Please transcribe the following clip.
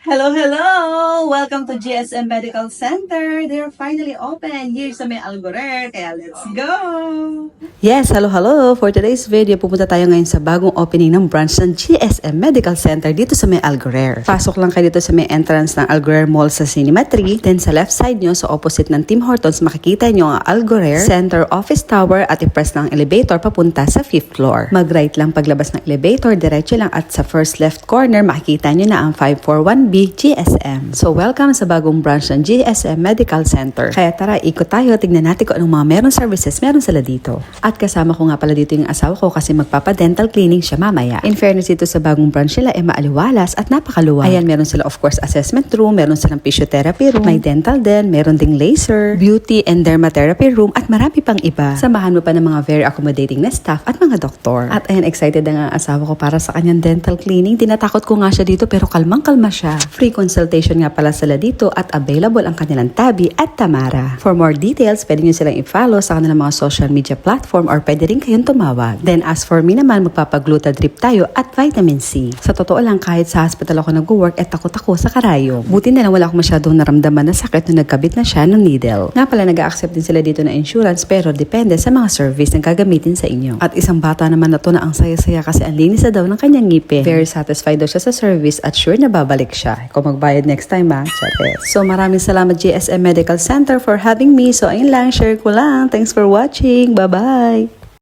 Hello, hello! Welcome to GSM Medical Center. They're finally open here sa may Algorer, kaya let's go! Yes, hello! For today's video, pupunta tayo ngayon sa bagong opening ng branch ng GSM Medical Center dito sa may Algorer. Pasok lang kayo dito sa may entrance ng Algorer Mall sa Cinema 3. Then sa left side nyo, sa opposite ng Tim Hortons, makikita nyo ang Algorer Center Office Tower at i-press ng elevator papunta sa 5th floor. Mag-right lang paglabas ng elevator, diretso lang at sa first left corner, makikita nyo na ang 541B GSM. So welcome sa bagong branch ng GSM Medical Center. Kaya tara, ikot tayo, tignan natin kung anong mga meron services meron sila dito. At kasama ko nga pala dito yung asawa ko kasi magpapa-dental cleaning siya mamaya. In fairness dito sa bagong branch nila, maaliwalas at napakaluwag. Ayan, meron sila of course assessment room, meron silang physiotherapy room, may dental din, meron ding laser, beauty and dermatherapy room at marami pang iba. Samahan mo pa ng mga very accommodating na staff at mga doktor. At ayan, excited na nga ang asawa ko para sa kanyang dental cleaning. Tinatakot ko nga siya dito pero kalmang-kalma siya. Free consultation nga pala sila dito at available ang kanilang Tabi at Tamara. For more details, pwede nyo silang i-follow sa kanilang mga social media platform or pwede rin kayong tumawag. Then as for me naman, magpapagluta drip tayo at vitamin C. Sa totoo lang, kahit sa hospital ako nag-work, takot ako sa karayom. Buti na lang wala akong masyadong naramdaman na sakit nung nagkabit na siya ng needle. Nga pala, nag-accept din sila dito na insurance pero depende sa mga service na gagamitin sa inyo. At isang bata naman na to na ang saya-saya kasi ang linis na daw ng kanyang ngipin. Very satisfied daw siya sa service at sure na babalik siya. Kung magbayad next time ha, charis. So maraming salamat GSM Medical Center for having me. So ayun lang, share ko lang. Thanks for watching. Bye-bye!